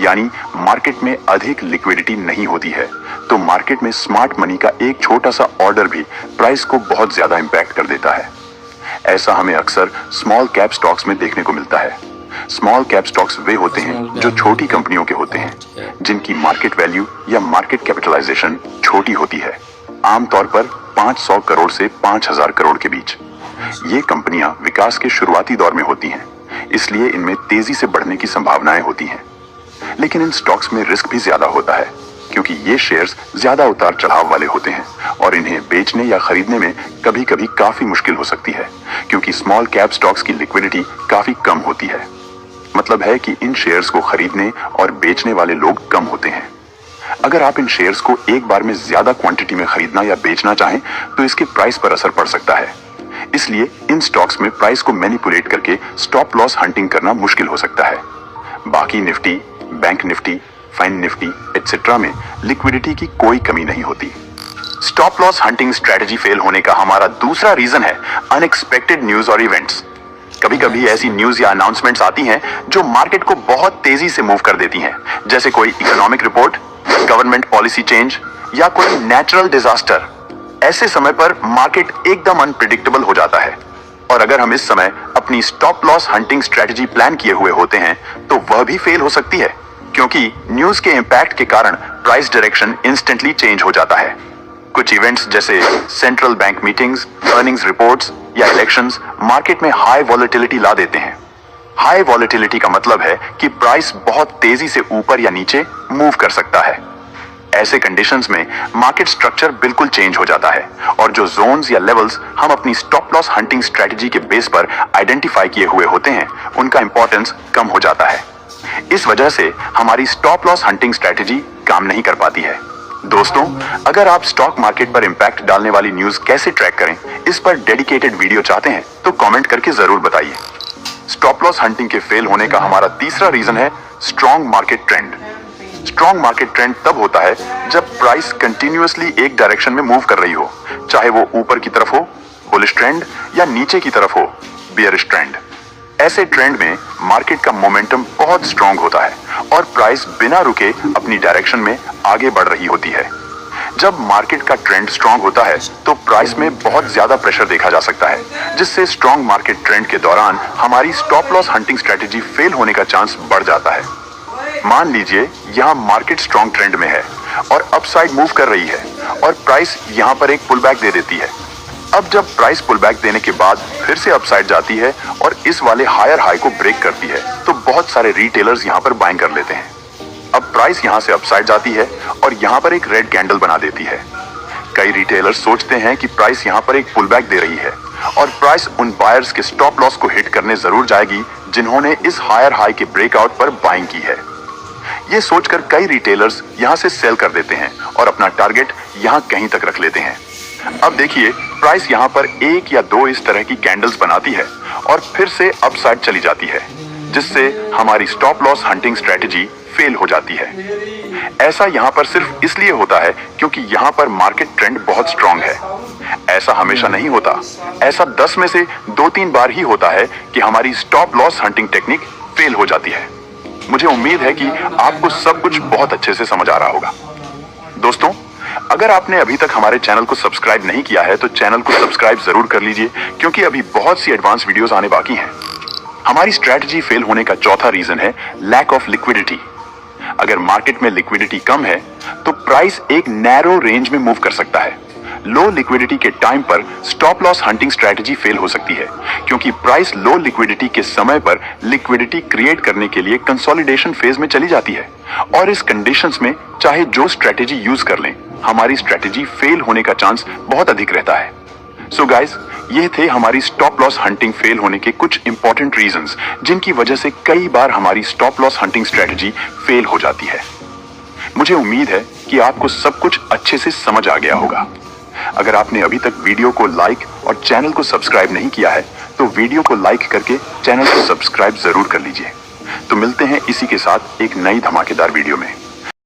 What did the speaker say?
यानी मार्केट में अधिक लिक्विडिटी नहीं होती है, तो मार्केट में स्मार्ट मनी का एक छोटा सा ऑर्डर भी प्राइस को बहुत ज्यादा इंपैक्ट कर देता है। ऐसा हमें अक्सर स्मॉल कैप स्टॉक्स में देखने को मिलता है। स्मॉल कैप स्टॉक्स वे होते हैं जो छोटी कंपनियों के होते हैं, जिनकी मार्केट वैल्यू या मार्केट कैपिटलाइजेशन छोटी होती है, आमतौर पर 500 करोड़ से 5000 करोड़ के बीच। ये कंपनियां विकास के शुरुआती दौर में होती हैं, इसलिए इनमें तेजी से बढ़ने की संभावनाएं होती हैं। लेकिन इन स्टॉक्स में रिस्क भी ज्यादा होता है, क्योंकि ये शेयर्स ज्यादा उतार चढ़ाव वाले होते हैं और इन्हें बेचने या खरीदने में कभी कभी काफी मुश्किल हो सकती है, क्योंकि स्मॉल कैप स्टॉक्स की लिक्विडिटी काफी कम होती है। मतलब है कि इन शेयर्स को खरीदने और बेचने वाले लोग कम होते हैं। अगर आप इन शेयर्स को एक बार में ज्यादा क्वांटिटी में खरीदना या बेचना चाहें तो इसके प्राइस पर असर पड़ सकता है। इसलिए इन स्टॉक्स में प्राइस को मैनिपुलेट करके स्टॉप लॉस हंटिंग करना मुश्किल हो सकता है। बाकी Nifty, bank Nifty, fine Nifty etcetera में लिक्विडिटी की कोई कमी नहीं होती। Stop loss hunting strategy fail होने का हमारा दूसरा रीजन है अनएक्सपेक्टेड न्यूज और इवेंट्स। कभी कभी ऐसी न्यूज या अनाउंसमेंट्स आती हैं जो मार्केट को बहुत तेजी से मूव कर देती हैं, जैसे कोई economic report, government policy change या कोई नेचुरल डिजास्टर। ऐसे समय पर मार्केट एकदम अनप्रिडिक्टेबल हो जाता है, और अगर हम इस समय अपनी stop loss hunting strategy plan किए हुए होते हैं तो वह भी फेल हो सकती है, क्योंकि न्यूज के इंपैक्ट के कारण प्राइस डायरेक्शन इंस्टेंटली चेंज हो जाता है। कुछ इवेंट्स जैसे central bank meetings, earnings reports या इलेक्शंस मार्केट में हाई वॉलेटिलिटी ला देते हैं। हाई वॉलेटिलिटी का मतलब है कि प्राइस बहुत तेजी से ऊपर या नीचे मूव कर सकता है। ऐसे कंडीशंस में मार्केट स्ट्रक्चर बिल्कुल चेंज हो जाता है और जो जोन्स या लेवल्स हम अपनी स्टॉप लॉस हंटिंग स्ट्रेटजी के बेस पर आइडेंटिफाई किए हुए होते हैं, उनका इंपॉर्टेंस कम हो जाता है। इस वजह से हमारी स्टॉप लॉस हंटिंग स्ट्रेटजी काम नहीं कर पाती है। दोस्तों, अगर आप स्टॉक मार्केट पर इंपैक्ट डालने वाली न्यूज कैसे ट्रैक करें, इस पर डेडिकेटेड वीडियो चाहते हैं तो कमेंट करके जरूर बताइए। स्टॉप लॉस हंटिंग के फेल होने का हमारा तीसरा रीजन है strong market trend. Strong market trend तब होता है जब प्राइस कंटिन्यूअसली एक डायरेक्शन में मूव कर रही हो, चाहे वो ऊपर की तरफ हो बुलिश ट्रेंड या नीचे की तरफ हो बियरिश ट्रेंड। ऐसे ट्रेंड में मार्केट का मोमेंटम बहुत स्ट्रॉन्ग होता है और प्राइस बिना रुके अपनी डायरेक्शन में आगे बढ़ रही होती है। जब मार्केट का ट्रेंड स्ट्रॉन्ग होता है तो प्राइस में बहुत ज्यादा प्रेशर देखा जा सकता है, जिससे स्ट्रॉन्ग मार्केट ट्रेंड के दौरान हमारी stop loss hunting strategy fail होने का चांस बढ़ जाता है। मान लीजिए यहाँ मार्केट स्ट्रॉन्ग ट्रेंड में है और अपसाइड मूव कर रही है और प्राइस यहाँ पर एक पुल बैक दे देती है। अब जब प्राइस पुल बैक देने के बाद फिर से अपसाइड जाती है और इस वाले हायर हाई को ब्रेक करती है, तो बहुत सारे रिटेलर्स यहाँ पर बाइंग कर लेते हैं। अब प्राइस यहाँ से अपसाइड जाती है और यहाँ पर एक रेड कैंडल बना देती है। कई रिटेलर्स सोचते हैं कि प्राइस यहाँ पर एक पुल बैक दे रही है और प्राइस उन बायर्स के स्टॉप लॉस को हिट करने जरूर जाएगी जिन्होंने इस हायर हाई के ब्रेकआउट पर बाइंग की है। ये सोचकर कई रिटेलर्स यहां से सेल कर देते हैं और अपना टारगेट यहां कहीं तक रख लेते हैं। अब देखिए, प्राइस यहां पर एक या दो इस तरह की कैंडल्स बनाती है और फिर से अपसाइड चली जाती है, जिससे हमारी stop loss hunting strategy fail हो जाती है। ऐसा यहां पर सिर्फ इसलिए होता है क्योंकि यहां पर मार्केट ट्रेंड बहुत स्ट्रॉन्ग है। ऐसा हमेशा नहीं होता। ऐसा 10 में से 2-3 बार ही होता है कि हमारी stop loss hunting technique fail हो जाती है। मुझे उम्मीद है कि आपको सब कुछ बहुत अच्छे से समझ आ रहा होगा। दोस्तों, अगर आपने अभी तक हमारे चैनल को सब्सक्राइब नहीं किया है तो चैनल को सब्सक्राइब जरूर कर लीजिए, क्योंकि अभी बहुत सी एडवांस वीडियोस आने बाकी हैं। हमारी स्ट्रेटजी फेल होने का चौथा रीजन है लैक ऑफ लिक्विडिटी। अगर मार्केट में लिक्विडिटी कम है तो प्राइस एक नैरो रेंज में मूव कर सकता है। लो लिक्विडिटी के टाइम पर stop loss hunting strategy fail हो सकती है, क्योंकि प्राइस लो लिक्विडिटी के समय पर लिक्विडिटी क्रिएट करने के लिए कंसोलिडेशन फेज में चली जाती है, और इस कंडीशंस में चाहे जो स्ट्रेटजी यूज कर लें, हमारी स्ट्रेटजी फेल होने का चांस बहुत अधिक रहता है। सो गाइस, ये थे हमारी स्टॉप लॉस हंटिंग फेल होने के कुछ इंपॉर्टेंट रीजंस, जिनकी वजह से कई बार हमारी stop loss hunting strategy fail हो जाती है। मुझे उम्मीद है कि आपको सब कुछ अच्छे से समझ आ गया होगा। अगर आपने अभी तक वीडियो को लाइक और चैनल को सब्सक्राइब नहीं किया है तो वीडियो को लाइक करके चैनल को सब्सक्राइब जरूर कर लीजिए। तो मिलते हैं इसी के साथ एक नई धमाकेदार वीडियो में।